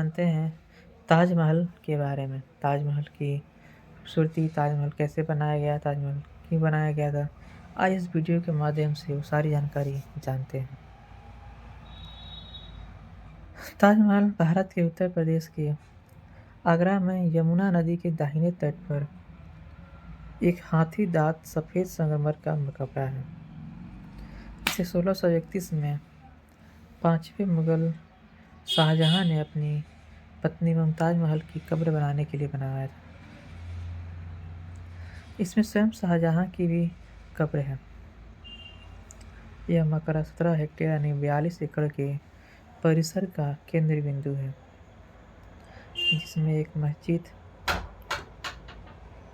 जानते हैं ताजमहल के बारे में। ताजमहल की खूबसूरती, ताजमहल कैसे बनाया गया, ताजमहल क्यों बनाया गया था। आज इस वीडियो के माध्यम से वो सारी जानकारी जानते हैं। ताजमहल भारत के उत्तर प्रदेश के आगरा में यमुना नदी के दाहिने तट पर एक हाथी दांत सफ़ेद संगमरमर का मकबरा है। इसे 1631 में पांचवें मुगल शाहजहां ने अपनी पत्नी मुमताज महल की कब्र बनाने के लिए बनवाया था। इसमें स्वयं शाहजहां की भी कब्र है। यह मकबरा 17 हेक्टेयर यानी 42 एकड़ के परिसर का केंद्र बिंदु है, जिसमें एक मस्जिद,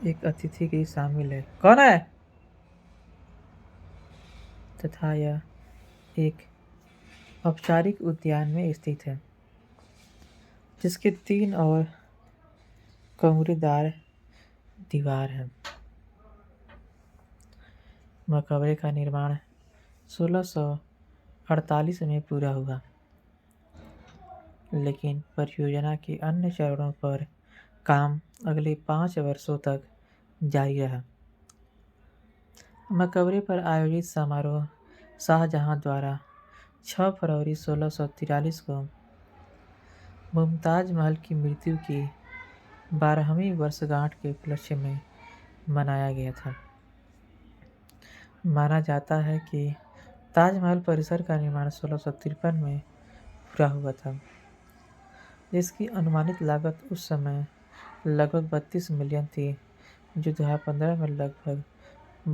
एक अतिथि गृह शामिल है। कौन है? तथा यह एक औपचारिक उद्यान में स्थित है, जिसके 3 और कमरेदार दीवार है। मकबरे का निर्माण 1648 में पूरा हुआ, लेकिन परियोजना के अन्य चरणों पर काम अगले 5 वर्षों तक जारी रहा। मकबरे पर आयोजित समारोह शाहजहां द्वारा 6 फरवरी 1643 को मुमताज महल की मृत्यु की 12वीं वर्षगांठ के उपलक्ष्य में मनाया गया था। माना जाता है कि ताजमहल परिसर का निर्माण 1653 में पूरा हुआ था, जिसकी अनुमानित लागत उस समय लगभग 32 मिलियन थी, जो 2015 में लगभग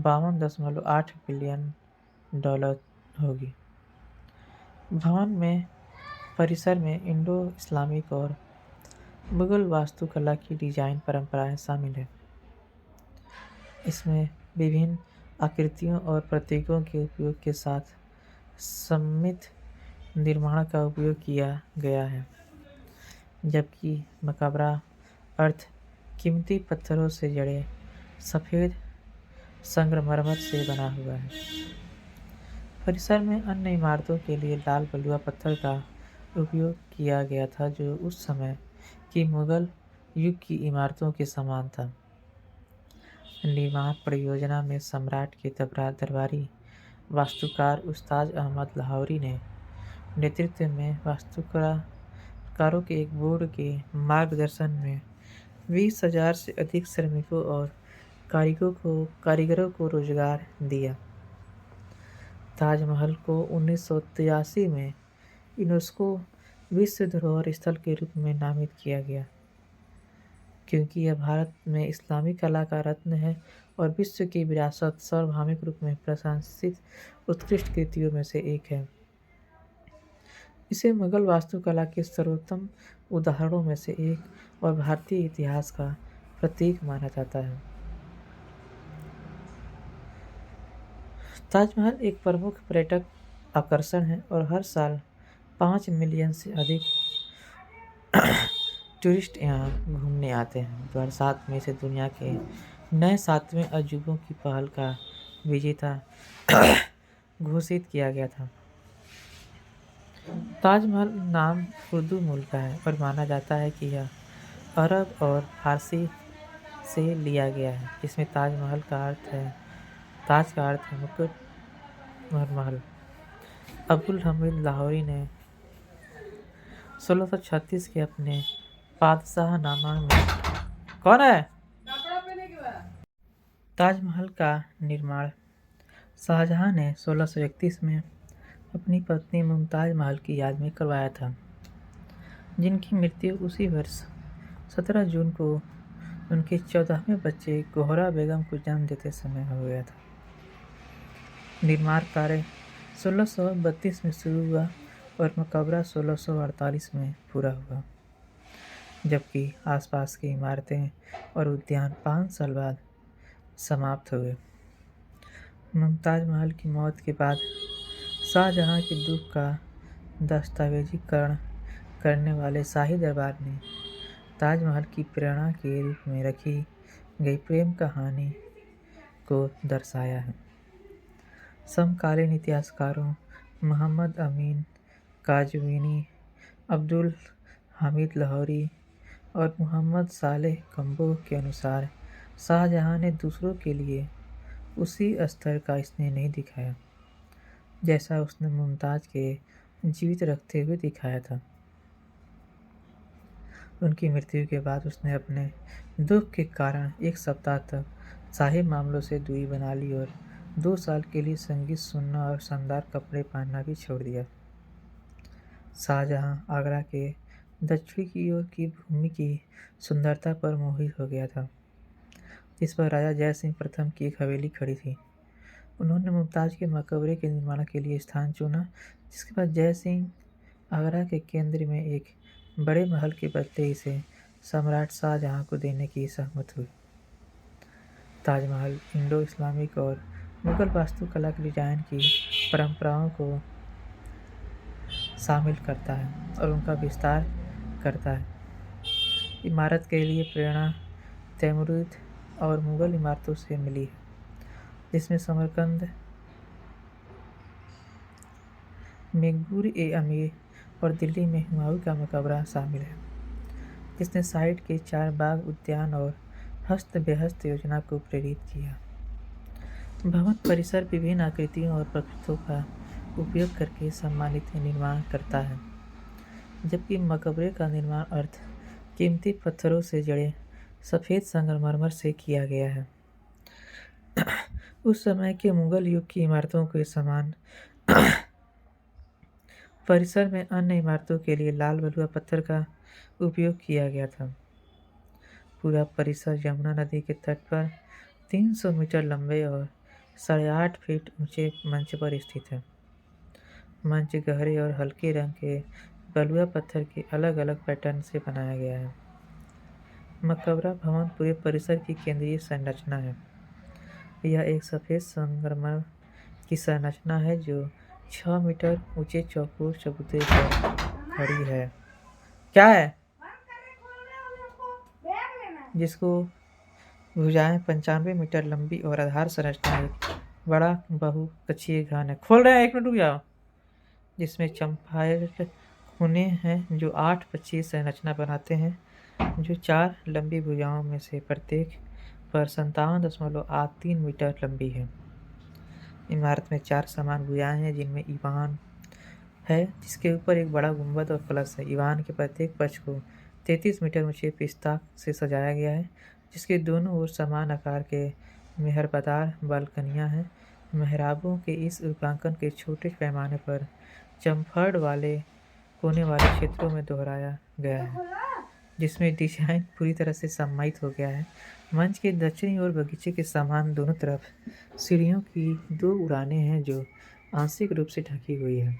52.8 बिलियन डॉलर होगी। भवन में परिसर में इंडो इस्लामिक और मुगल वास्तुकला की डिजाइन परंपराएं शामिल हैं। इसमें विभिन्न आकृतियों और प्रतीकों के उपयोग के साथ सममित निर्माण का उपयोग किया गया है, जबकि मकबरा अर्ध कीमती पत्थरों से जड़े सफ़ेद संगमरमर से बना हुआ है। परिसर में अन्य इमारतों के लिए लाल बलुआ पत्थर का उपयोग किया गया था, जो उस समय की मुगल युग की इमारतों के समान था। निर्माण परियोजना में सम्राट के दरबारी वास्तुकार उस्ताद अहमद लाहौरी ने नेतृत्व में वास्तुकारों के एक बोर्ड के मार्गदर्शन में 20,000 से अधिक श्रमिकों और कारीगरों को रोजगार दिया। ताजमहल को 1983 में यूनेस्को विश्व धरोहर स्थल के रूप में नामित किया गया, क्योंकि यह भारत में इस्लामी कला का रत्न है और विश्व की विरासत सार्वभौमिक रूप में प्रशंसित उत्कृष्ट कृतियों में से एक है। इसे मुगल वास्तुकला के सर्वोत्तम उदाहरणों में से एक और भारतीय इतिहास का प्रतीक माना जाता है। ताजमहल एक प्रमुख पर्यटक आकर्षण है और हर साल 5 मिलियन से अधिक टूरिस्ट यहाँ घूमने आते हैं। 2007 में इसे दुनिया के नए 7वें अजूबों की पहल का विजेता घोषित किया गया था। ताजमहल नाम उर्दू मूल का है और माना जाता है कि यह अरब और फारसी से लिया गया है, जिसमें ताज का अर्थ है मुकुट और महल। अब्दुल हमीद लाहौरी ने 1636 के अपने बादशाहनामा में कौन है? ताजमहल का निर्माण शाहजहां ने 1631 में अपनी पत्नी मुमताज महल की याद में करवाया था, जिनकी मृत्यु उसी वर्ष 17 जून को उनके 14वें बच्चे गोहरा बेगम को जन्म देते समय हो गया था। निर्माण कार्य 1632 में शुरू हुआ और मकबरा 1648 में पूरा हुआ, जबकि आसपास की इमारतें और उद्यान 5 साल बाद समाप्त हुए। मुमताज महल की मौत के बाद शाहजहां के दुख का दस्तावेजीकरण करने वाले शाही दरबार ने ताजमहल की प्रेरणा के रूप में रखी गई प्रेम कहानी को दर्शाया है। समकालीन इतिहासकारों मोहम्मद अमीन काज़वीनी, अब्दुल हामिद लाहौरी और मोहम्मद सालेह कम्बो के अनुसार शाहजहां ने दूसरों के लिए उसी स्तर का स्नेह नहीं दिखाया जैसा उसने मुमताज के जीवित रखते हुए दिखाया था। उनकी मृत्यु के बाद उसने अपने दुख के कारण एक सप्ताह तक शाही मामलों से दूरी बना ली और 2 साल के लिए संगीत सुनना और शानदार कपड़े पहनना भी छोड़ दिया। शाहजहां आगरा के दक्षिण की ओर की भूमि की सुंदरता पर मोहित हो गया था, जिस पर राजा जय सिंह प्रथम की एक हवेली खड़ी थी। उन्होंने मुमताज के मकबरे के निर्माण के लिए स्थान चुना, जिसके बाद जय सिंह आगरा के केंद्र में एक बड़े महल के बदले इसे सम्राट शाहजहां को देने की सहमत हुई। ताजमहल इंडो इस्लामिक और मुगल वास्तुकला की डिजाइन की परंपराओं को शामिल करता है और उनका विस्तार करता है। इमारत के लिए प्रेरणा तैमूरिद और मुगल इमारतों से मिली है, जिसमें समरकंद, मेकबूर-ए-अमीर और दिल्ली में हुमायूं का मकबरा शामिल है, जिसने साइट के 4 बाग उद्यान और हस्त-बेहस्त योजना को प्रेरित किया। भवन परिसर विभिन्न आकृतियों और प्रकृतियों का उपयोग करके सम्मानित निर्माण करता है, जबकि मकबरे का निर्माण अर्ध कीमती पत्थरों से जड़े सफ़ेद संगमरमर से किया गया है। उस समय के मुगल युग की इमारतों के समान परिसर में अन्य इमारतों के लिए लाल बलुआ पत्थर का उपयोग किया गया था। पूरा परिसर यमुना नदी के तट पर 300 मीटर लंबे और 8.5 फीट ऊंचे मंच पर स्थित है। मंच गहरे और हल्के रंग के बलुआ पत्थर के अलग-अलग पैटर्न से बनाया गया है। मकबरा भवन पूरे परिसर की केंद्रीय संरचना है। यह एक सफ़ेद संगमरमर की संरचना है जो 6 मीटर ऊंचे चौकोर चबूतरे पर खड़ी है। क्या है? जिसको भुजाएं 95 मीटर लंबी और आधार संरचना एक बड़ा बहुकक्षीय घन है। खोल रहे हैं, 1 मिनट रुक जाओ। जिसमें चम्फायर खूने हैं जो 8 पक्षीय संरचना बनाते हैं, जो 4 लंबी भुजाओं में से प्रत्येक पर 57.83 मीटर लंबी है। इमारत में 4 समान भुजाएं हैं, जिनमें ईवान है जिसके ऊपर एक बड़ा गुंबद और कलश है। ईवान के प्रत्येक पक्ष को 33 मीटर ऊंचे पिस्ता से सजाया गया है, जिसके दोनों ओर समान आकार के मेहरबदार बालकनियां हैं। मेहराबों के इस रूपांकन के छोटे पैमाने पर चमफर्ड वाले कोने वाले क्षेत्रों में दोहराया गया है, जिसमें डिजाइन पूरी तरह से सम्मिलित हो गया है। मंच के दक्षिणी ओर बगीचे के समान दोनों तरफ सीढ़ियों की 2 उड़ानें हैं जो आंशिक रूप से ढकी हुई है।